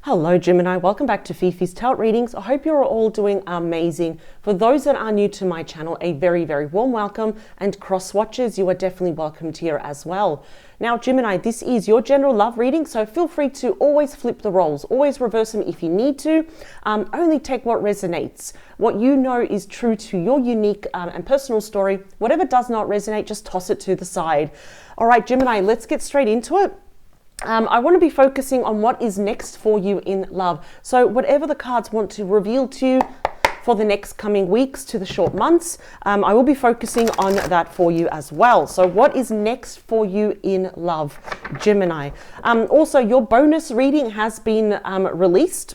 Hello Gemini, welcome back to Fifi's Tarot Readings. I hope you're all doing amazing. For those that are new to my channel, a very, very warm welcome, and cross watchers, you are definitely welcomed here as well. Now Gemini, this is your general love reading, so feel free to always flip the roles, always reverse them if you need to. Only take what resonates. What you know is true to your unique and personal story. Whatever does not resonate, just toss it to the side. All right, Gemini, let's get straight into it. I want to be focusing on what is next for you in love. So whatever the cards want to reveal to you for the next coming weeks to the short months, I will be focusing on that for you as well. So what is next for you in love, Gemini? Also, your bonus reading has been released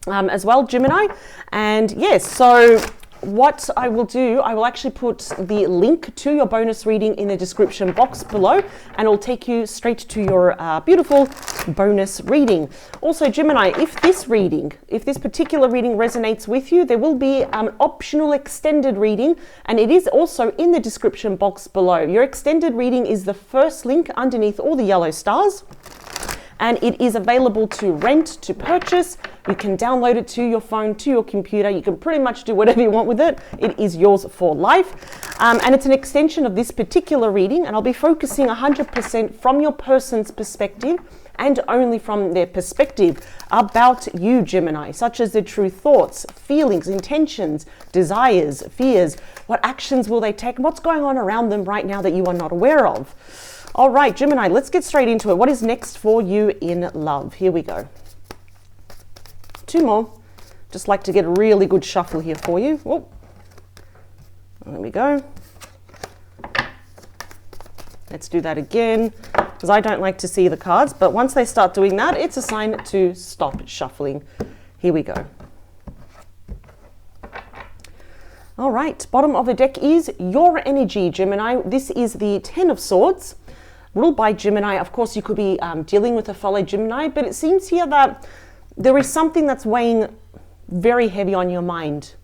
as well, Gemini. And yes, so what I will do, I will actually put the link to your bonus reading in the description box below, and it'll take you straight to your beautiful bonus reading. Also, Gemini, if this particular reading resonates with you, there will be an optional extended reading, and it is also in the description box below. Your extended reading is the first link underneath all the yellow stars, and it is available to rent, to purchase. You can download it to your phone, to your computer. You can pretty much do whatever you want with it. It is yours for life. And it's an extension of this particular reading, and I'll be focusing 100% from your person's perspective and only from their perspective about you, Gemini, such as their true thoughts, feelings, intentions, desires, fears. What actions will they take? What's going on around them right now that you are not aware of? All right, Gemini, let's get straight into it. What is next for you in love? Here we go. Two more. Just like to get a really good shuffle here for you. Whoa. There we go. Let's do that again, because I don't like to see the cards, but once they start doing that, it's a sign to stop shuffling. Here we go. All right, bottom of the deck is your energy, Gemini. This is the Ten of Swords, ruled by Gemini. Of course, you could be dealing with a fellow Gemini, but it seems here that there is something that's weighing very heavy on your mind.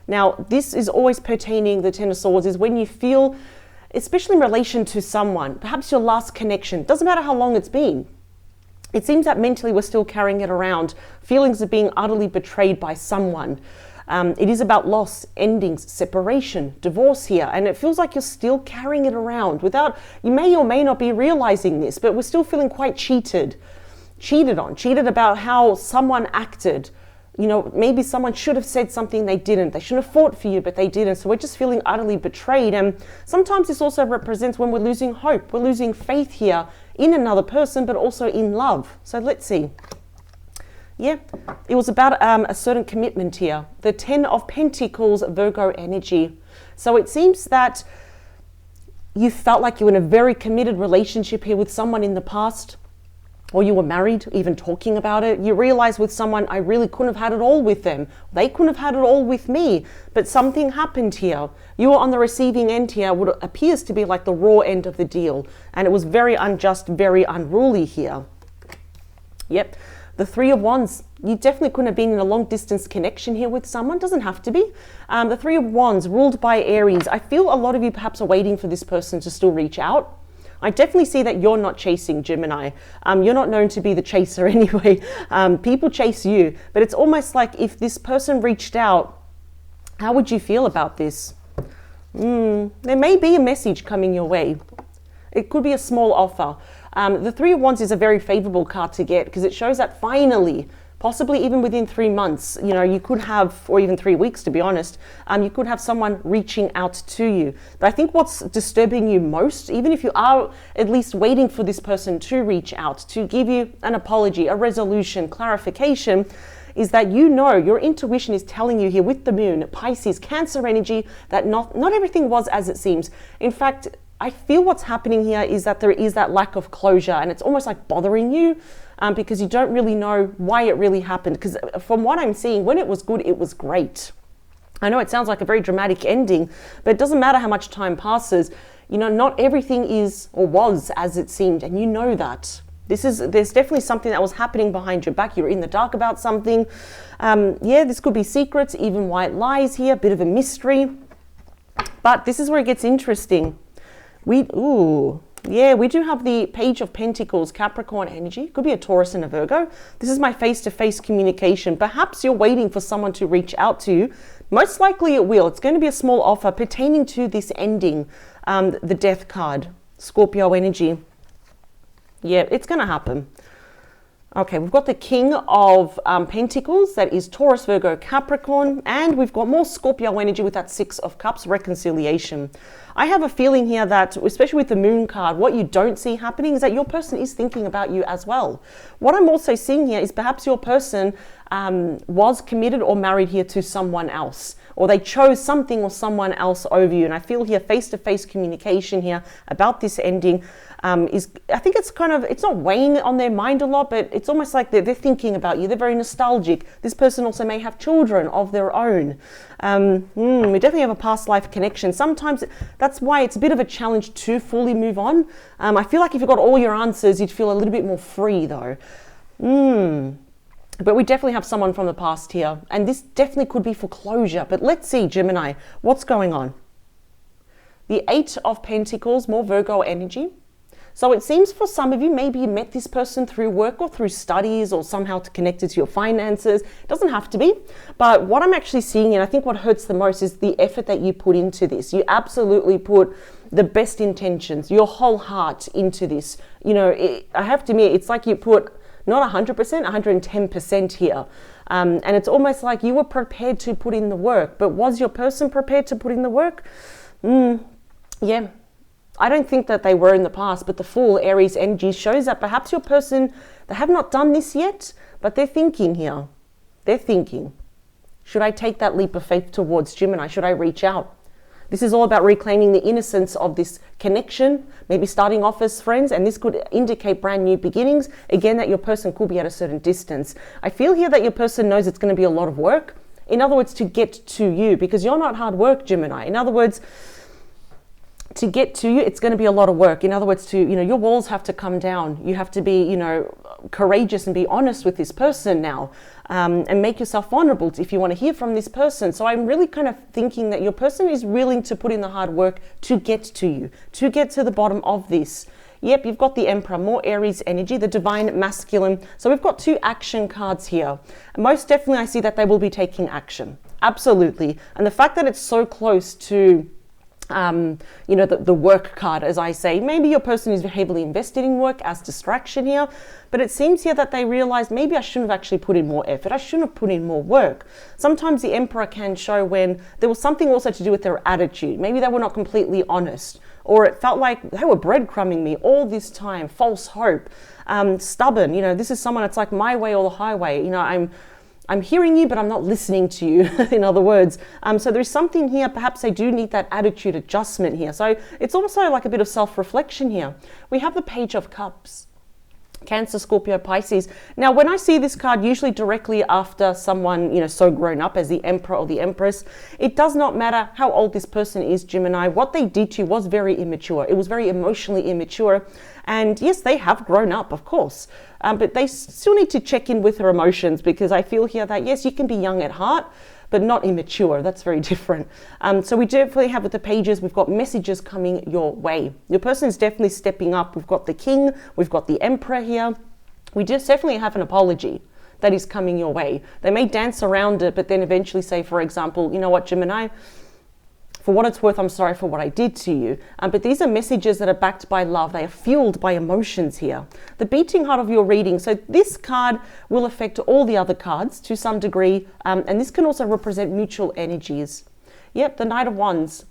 Now, this is always pertaining, the Ten of Swords, is when you feel, especially in relation to someone, perhaps your last connection, doesn't matter how long it's been. It seems that mentally we're still carrying it around, feelings of being utterly betrayed by someone. It is about loss, endings, separation, divorce here, and it feels like you're still carrying it around without, you may or may not be realizing this, but we're still feeling quite cheated about how someone acted. You know, maybe someone should have said something they didn't. They should have fought for you, but they didn't. So we're just feeling utterly betrayed. And sometimes this also represents when we're losing hope. We're losing faith here in another person, but also in love. So let's see. Yeah, it was about a certain commitment here. The Ten of Pentacles, Virgo energy. So it seems that you felt like you were in a very committed relationship here with someone in the past, or you were married, even talking about it. You realize with someone, I really couldn't have had it all with them. They couldn't have had it all with me, but something happened here. You were on the receiving end here, what appears to be like the raw end of the deal. And it was very unjust, very unruly here. Yep. The Three of Wands, you definitely couldn't have been in a long distance connection here with someone. Doesn't have to be. The Three of Wands, ruled by Aries. I feel a lot of you perhaps are waiting for this person to still reach out. I definitely see that you're not chasing, Gemini. You're not known to be the chaser anyway. People chase you, but it's almost like if this person reached out, how would you feel about this? There may be a message coming your way. It could be a small offer. The Three of Wands is a very favorable card to get because it shows that finally, possibly even within 3 months, you know, you could have, or even 3 weeks to be honest, you could have someone reaching out to you. But I think what's disturbing you most, even if you are at least waiting for this person to reach out, to give you an apology, a resolution, clarification, is that you know your intuition is telling you here with the moon, Pisces, Cancer energy, that not everything was as it seems. In fact, I feel what's happening here is that there is that lack of closure, and it's almost like bothering you because you don't really know why it really happened. Because from what I'm seeing, when it was good, it was great. I know it sounds like a very dramatic ending, but it doesn't matter how much time passes. You know, not everything is or was as it seemed, and you know that. There's definitely something that was happening behind your back. You're in the dark about something. Yeah, this could be secrets, even white lies here, a bit of a mystery. But this is where it gets interesting. Yeah, we do have the Page of Pentacles, Capricorn energy. Could be a Taurus and a Virgo. This is my face-to-face communication. Perhaps you're waiting for someone to reach out to you. Most likely it will. It's going to be a small offer pertaining to this ending, the Death card, Scorpio energy. Yeah, it's going to happen. Okay, we've got the King of Pentacles, that is Taurus, Virgo, Capricorn, and we've got more Scorpio energy with that Six of Cups, reconciliation. I have a feeling here that, especially with the Moon card, what you don't see happening is that your person is thinking about you as well. What I'm also seeing here is perhaps your person was committed or married here to someone else, or they chose something or someone else over you. And I feel here face-to-face communication here about this ending is, I think it's kind of, it's not weighing on their mind a lot, but it's almost like they're thinking about you. They're very nostalgic. This person also may have children of their own. We definitely have a past life connection. Sometimes that's why it's a bit of a challenge to fully move on. I feel like if you got all your answers, you'd feel a little bit more free though. But we definitely have someone from the past here, and this definitely could be for closure. But let's see, Gemini, what's going on? The Eight of Pentacles, more Virgo energy. So it seems for some of you, maybe you met this person through work or through studies or somehow connected to your finances. It doesn't have to be. But what I'm actually seeing, and I think what hurts the most, is the effort that you put into this. You absolutely put the best intentions, your whole heart into this. You know, I have to admit, it's like you put not 100%, 110% here. And it's almost like you were prepared to put in the work. But was your person prepared to put in the work? Yeah. I don't think that they were in the past, but the Fool, Aries energy, shows that perhaps your person, they have not done this yet, but they're thinking here. They're thinking, should I take that leap of faith towards Gemini? Should I reach out? This is all about reclaiming the innocence of this connection, maybe starting off as friends, and this could indicate brand new beginnings. Again, that your person could be at a certain distance. I feel here that your person knows it's going to be a lot of work. In other words, to get to you, because you're not hard work, Gemini. In other words, to get to you, it's going to be a lot of work. In other words, your walls have to come down. You have to be, courageous and be honest with this person now, and make yourself vulnerable if you want to hear from this person. So I'm really kind of thinking that your person is willing to put in the hard work to get to you, to get to the bottom of this. Yep, you've got the Emperor, more Aries energy, the divine masculine. So we've got two action cards here. Most definitely I see that they will be taking action. Absolutely. And the fact that it's so close to the work card, as I say, maybe your person is heavily invested in work as distraction here, but it seems here that they realized maybe I shouldn't have actually put in more effort. I shouldn't have put in more work. Sometimes the Emperor can show when there was something also to do with their attitude. Maybe they were not completely honest, or it felt like they were breadcrumbing me all this time, false hope, stubborn. This is someone that's like my way or the highway. I'm hearing you, but I'm not listening to you, in other words. So there's something here, perhaps they do need that attitude adjustment here. So it's also like a bit of self-reflection here. We have the Page of Cups, Cancer, Scorpio, Pisces. Now, when I see this card, usually directly after someone, so grown up as the Emperor or the Empress, it does not matter how old this person is, Gemini. What they did to you was very immature. It was very emotionally immature. And yes, they have grown up, of course, but they still need to check in with their emotions, because I feel here that, yes, you can be young at heart, but not immature. That's very different. So we definitely have with the pages, we've got messages coming your way. Your person is definitely stepping up. We've got the King, we've got the Emperor here. We just definitely have an apology that is coming your way. They may dance around it, but then eventually say, for example, you know what, Gemini, for what it's worth, I'm sorry for what I did to you. But these are messages that are backed by love. They are fueled by emotions here. The beating heart of your reading. So this card will affect all the other cards to some degree. And this can also represent mutual energies. Yep, the Knight of Wands.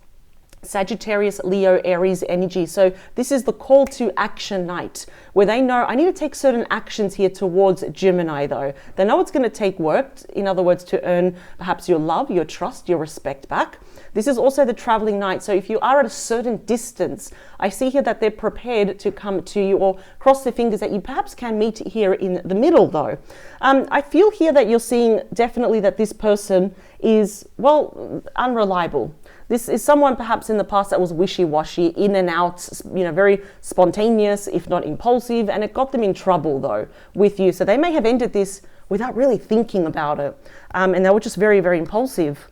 Sagittarius, Leo, Aries energy. So this is the call to action night, where they know I need to take certain actions here towards Gemini though. They know it's going to take work, in other words, to earn perhaps your love, your trust, your respect back. This is also the traveling night. So if you are at a certain distance, I see here that they're prepared to come to you, or cross their fingers that you perhaps can meet here in the middle though. I feel here that you're seeing definitely that this person is, well, unreliable. This is someone perhaps in the past that was wishy-washy, in and out, very spontaneous, if not impulsive, and it got them in trouble though with you. So they may have ended this without really thinking about it, and they were just very, very impulsive.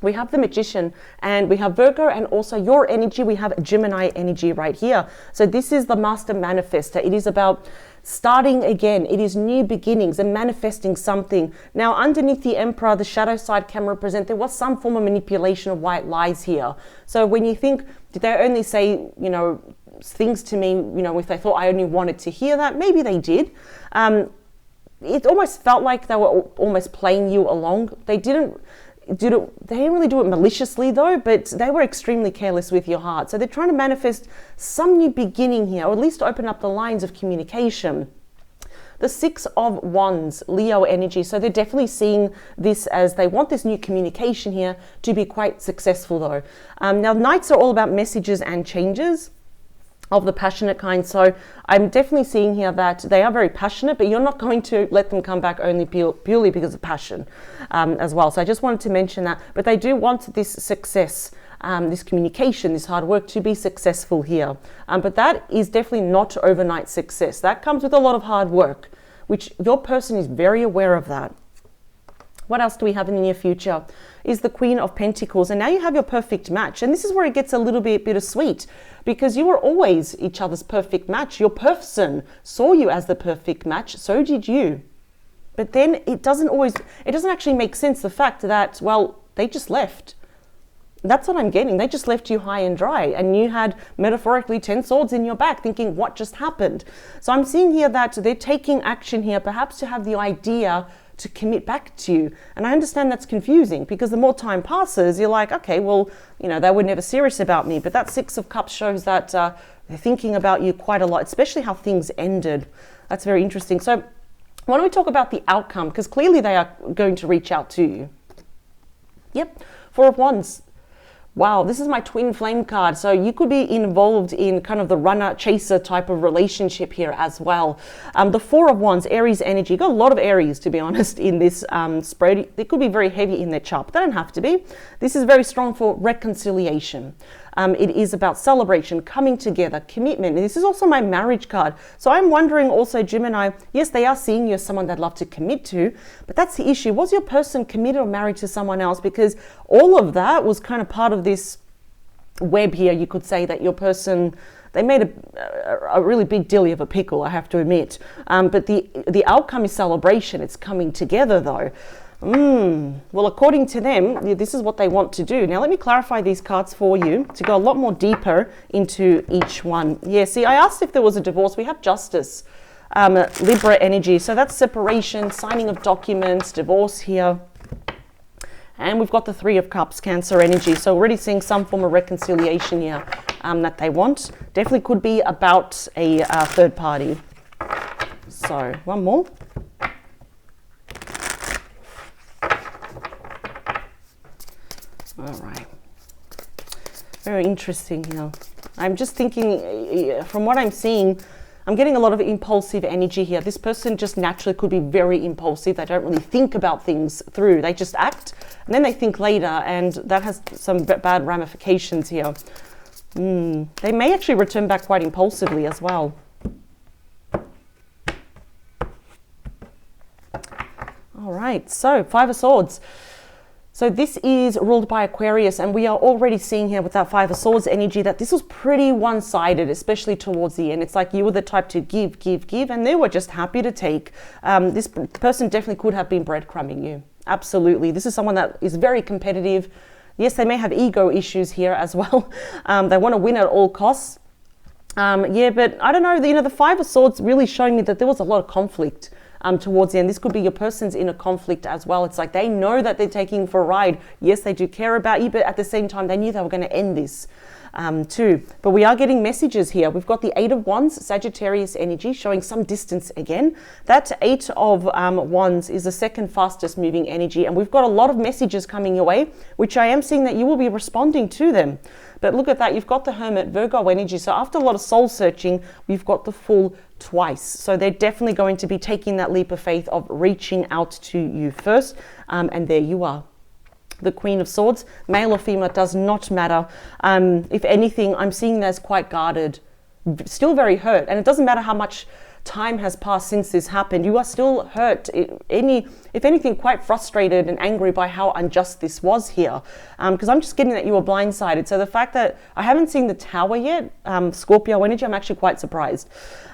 We have the Magician, and we have Virgo, and also your energy. We have Gemini energy right here. So this is the Master Manifester. It is about starting again. It is new beginnings and manifesting something. Now, underneath the Emperor, the shadow side can represent there was some form of manipulation of white lies here. So when you think, did they only say, you know, things to me, you know, if they thought I only wanted to hear that? Maybe they did. It almost felt like they were almost playing you along. They didn't really do it maliciously though, but they were extremely careless with your heart. So they're trying to manifest some new beginning here, or at least open up the lines of communication. The Six of Wands, Leo energy. So they're definitely seeing this as they want this new communication here to be quite successful though. Now, Knights are all about messages and changes of the passionate kind. So I'm definitely seeing here that they are very passionate, but you're not going to let them come back only purely because of passion as well. So I just wanted to mention that, but they do want this success, this communication, this hard work to be successful here. But that is definitely not overnight success. That comes with a lot of hard work, which your person is very aware of that. What else do we have in the near future? Is the Queen of Pentacles. And now you have your perfect match. And this is where it gets a little bit bittersweet, because you were always each other's perfect match. Your person saw you as the perfect match. So did you. But then it doesn't actually make sense, the fact that, well, they just left. That's what I'm getting. They just left you high and dry, and you had metaphorically 10 swords in your back thinking, what just happened? So I'm seeing here that they're taking action here, perhaps to have the idea to commit back to you. And I understand that's confusing, because the more time passes, you're like, okay, well, you know, they were never serious about me. But that Six of Cups shows that they're thinking about you quite a lot, especially how things ended. That's very interesting. So why don't we talk about the outcome? Because clearly they are going to reach out to you. Yep, Four of Wands. Wow, this is my twin flame card. So you could be involved in kind of the runner-chaser type of relationship here as well. The Four of Wands, Aries energy. Got a lot of Aries, to be honest, in this spread. They could be very heavy in their chart, but they don't have to be. This is very strong for reconciliation. It is about celebration, coming together, commitment. And this is also my marriage card. So I'm wondering also, Gemini, yes, they are seeing you as someone they'd love to commit to, but that's the issue. Was your person committed or married to someone else? Because all of that was kind of part of this web here. You could say that your person, they made a really big dilly of a pickle, I have to admit. But the outcome is celebration. It's coming together though. Well, according to them, this is what they want to do. Now, let me clarify these cards for you to go a lot more deeper into each one. Yeah, see, I asked if there was a divorce. We have Justice, Libra energy. So that's separation, signing of documents, divorce here. And we've got the Three of Cups, Cancer energy. So already seeing some form of reconciliation here that they want. Definitely could be about a third party. So one more. All right. Very interesting here. I'm just thinking, from what I'm seeing, I'm getting a lot of impulsive energy here. This person just naturally could be very impulsive. They don't really think about things through. They just act, and then they think later, and that has some bad ramifications here. They may actually return back quite impulsively as well. All right, so Five of Swords. So this is ruled by Aquarius, and we are already seeing here with that Five of Swords energy that this was pretty one-sided, especially towards the end. It's like you were the type to give, give, give, and they were just happy to take. This person definitely could have been breadcrumbing you. Absolutely. This is someone that is very competitive. Yes, they may have ego issues here as well. They want to win at all costs. Yeah, but I don't know, the Five of Swords really showing me that there was a lot of conflict towards the end. This could be your person's in a conflict as well. It's like they know that they're taking for a ride. Yes, they do care about you, but at the same time, they knew they were going to end this too. But we are getting messages here. We've got the Eight of Wands, Sagittarius energy, showing some distance again. That Eight of Wands is the second fastest moving energy, and we've got a lot of messages coming your way, which I am seeing that you will be responding to them. But look at that, you've got the Hermit, Virgo energy. So after a lot of soul searching, we've got the Fool twice. So they're definitely going to be taking that leap of faith of reaching out to you first. And there you are. The Queen of Swords, male or female, does not matter. If anything, I'm seeing that's quite guarded, still very hurt. And it doesn't matter how much time has passed since this happened, you are still hurt, if anything, quite frustrated and angry by how unjust this was here. Because I'm just getting that you were blindsided. So the fact that I haven't seen the Tower yet, Scorpio energy, I'm actually quite surprised.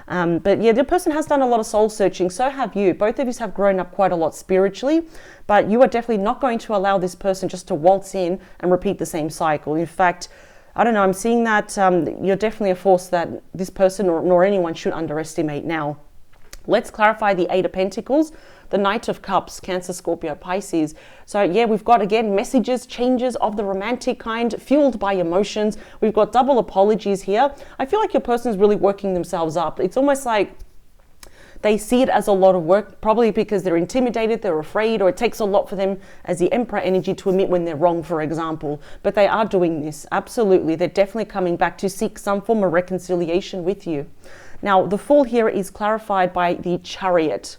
But yeah, the person has done a lot of soul searching. So have you. Both of you have grown up quite a lot spiritually, but you are definitely not going to allow this person just to waltz in and repeat the same cycle. In fact, I don't know, I'm seeing that you're definitely a force that this person nor anyone should underestimate now. Let's clarify the Eight of Pentacles, the Knight of Cups, Cancer, Scorpio, Pisces. So yeah, we've got, again, messages, changes of the romantic kind, fueled by emotions. We've got double apologies here. I feel like your person is really working themselves up. It's almost like they see it as a lot of work, probably because they're intimidated, they're afraid, or it takes a lot for them as the Emperor energy to admit when they're wrong, for example. But they are doing this, absolutely. They're definitely coming back to seek some form of reconciliation with you. Now, the Fool here is clarified by the Chariot.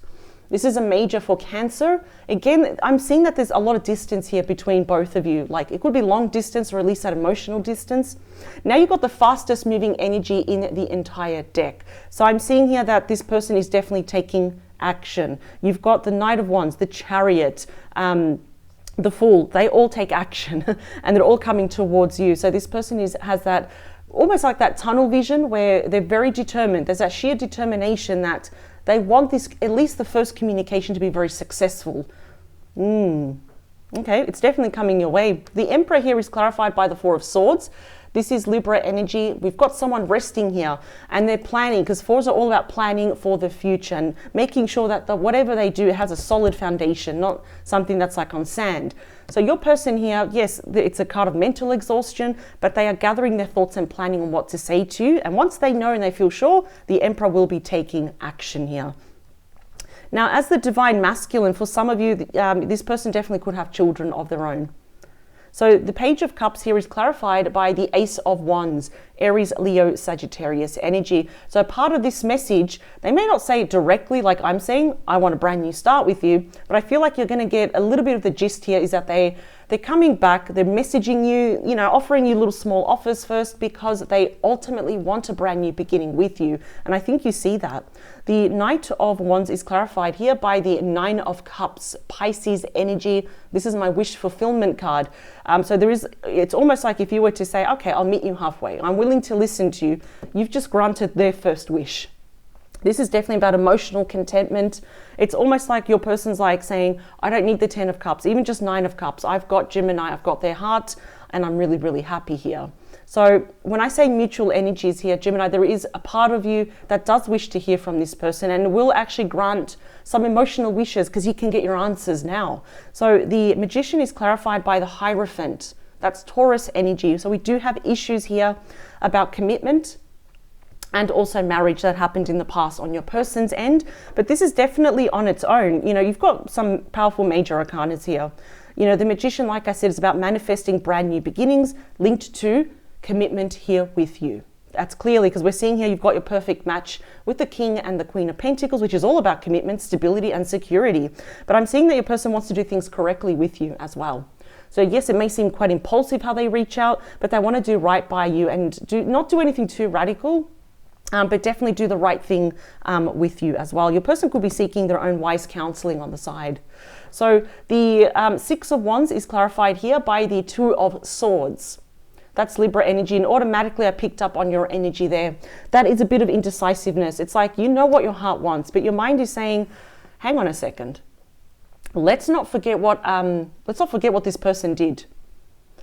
This is a major for Cancer. Again, I'm seeing that there's a lot of distance here between both of you. Like, it could be long distance or at least that emotional distance. Now you've got the fastest moving energy in the entire deck. So I'm seeing here that this person is definitely taking action. You've got the Knight of Wands, the Chariot, the Fool. They all take action and they're all coming towards you. So this person has that, almost like that tunnel vision where they're very determined. There's that sheer determination that they want this, at least the first communication, to be very successful. Okay, it's definitely coming your way. The Emperor here is clarified by the Four of Swords. This is Libra energy. We've got someone resting here and they're planning, because fours are all about planning for the future and making sure that whatever they do has a solid foundation, not something that's like on sand. So your person here, yes, it's a card of mental exhaustion, but they are gathering their thoughts and planning on what to say to you. And once they know and they feel sure, the Emperor will be taking action here. Now, as the Divine Masculine, for some of you, this person definitely could have children of their own. So the Page of Cups here is clarified by the Ace of Wands, Aries, Leo, Sagittarius energy. So part of this message, they may not say it directly like I'm saying, I want a brand new start with you, but I feel like you're going to get a little bit of the gist here is that they're coming back, they're messaging you, offering you little small offers first because they ultimately want a brand new beginning with you. And I think you see that. The Knight of Wands is clarified here by the Nine of Cups, Pisces energy. This is my wish fulfillment card. So it's almost like if you were to say, okay, I'll meet you halfway. I'm willing to listen to you. You've just granted their first wish. This is definitely about emotional contentment. It's almost like your person's like saying, I don't need the 10 of Cups, even just 9 of Cups. I've got Gemini, I've got their heart, and I'm really, really happy here. So when I say mutual energies here, Gemini, there is a part of you that does wish to hear from this person and will actually grant some emotional wishes because you can get your answers now. So the Magician is clarified by the Hierophant. That's Taurus energy. So we do have issues here about commitment and also marriage that happened in the past on your person's end. But this is definitely on its own. You've got some powerful major arcanas here. The Magician, like I said, is about manifesting brand new beginnings linked to commitment here with you. That's clearly, because we're seeing here you've got your perfect match with the King and the Queen of Pentacles, which is all about commitment, stability, and security. But I'm seeing that your person wants to do things correctly with you as well. So yes, it may seem quite impulsive how they reach out, but they want to do right by you and not do anything too radical. But definitely do the right thing with you as well. Your person could be seeking their own wise counseling on the side. So the Six of Wands is clarified here by the Two of Swords. That's Libra energy, and automatically I picked up on your energy there. That is a bit of indecisiveness. It's like you know what your heart wants, but your mind is saying, hang on a second. Let's not forget what this person did.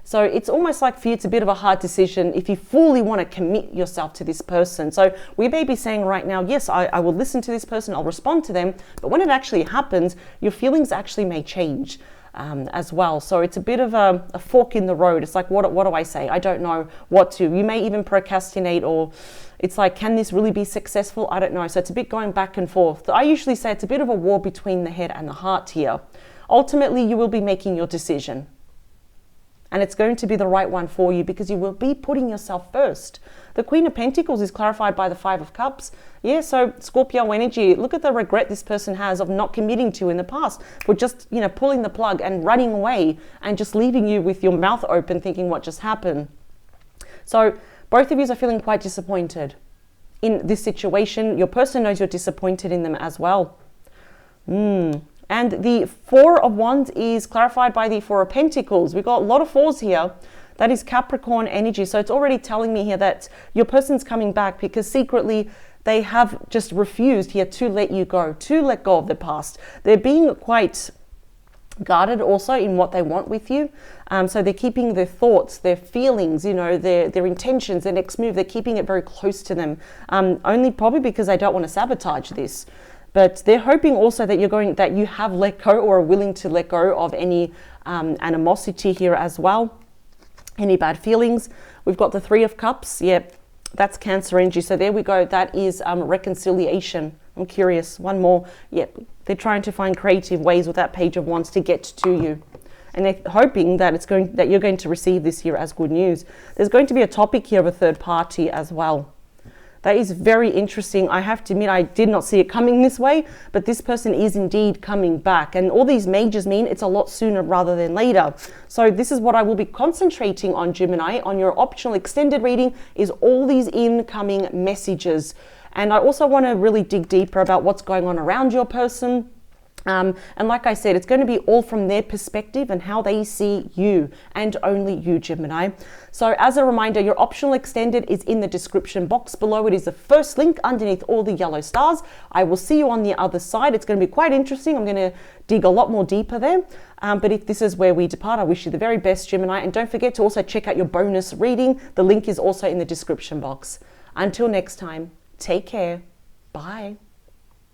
So it's almost like for you, it's a bit of a hard decision if you fully want to commit yourself to this person. So we may be saying right now, yes, I will listen to this person, I'll respond to them. But when it actually happens, your feelings actually may change as well. So it's a bit of a fork in the road. It's like, what do I say? I don't know what to. You may even procrastinate, or it's like, can this really be successful? I don't know. So it's a bit going back and forth. I usually say it's a bit of a war between the head and the heart here. Ultimately, you will be making your decision. And it's going to be the right one for you because you will be putting yourself first. The Queen of Pentacles is clarified by the Five of Cups. Yeah, so Scorpio energy, look at the regret this person has of not committing to in the past, for just, pulling the plug and running away and just leaving you with your mouth open thinking what just happened. So both of you are feeling quite disappointed in this situation. Your person knows you're disappointed in them as well. And the Four of Wands is clarified by the Four of Pentacles. We've got a lot of fours here. That is Capricorn energy. So it's already telling me here that your person's coming back because secretly they have just refused here to let you go, to let go of the past. They're being quite guarded also in what they want with you. So they're keeping their thoughts, their feelings, you know, their intentions, their next move. They're keeping it very close to them. Only probably because they don't want to sabotage this. But they're hoping also that that you have let go or are willing to let go of any animosity here as well. Any bad feelings. We've got the Three of Cups. Yep, that's Cancer energy. So there we go. That is reconciliation. I'm curious. One more. Yep, they're trying to find creative ways with that Page of Wands to get to you. And they're hoping that you're going to receive this here as good news. There's going to be a topic here of a third party as well. That is very interesting. I have to admit, I did not see it coming this way, but this person is indeed coming back. And all these majors mean it's a lot sooner rather than later. So this is what I will be concentrating on, Gemini. On your optional extended reading is all these incoming messages. And I also want to really dig deeper about what's going on around your person. And like I said, it's going to be all from their perspective and how they see you and only you, Gemini. So as a reminder, your optional extended is in the description box below. It is the first link underneath all the yellow stars. I will see you on the other side. It's going to be quite interesting. I'm going to dig a lot more deeper there. But if this is where we depart, I wish you the very best, Gemini. And don't forget to also check out your bonus reading. The link is also in the description box. Until next time, take care. Bye.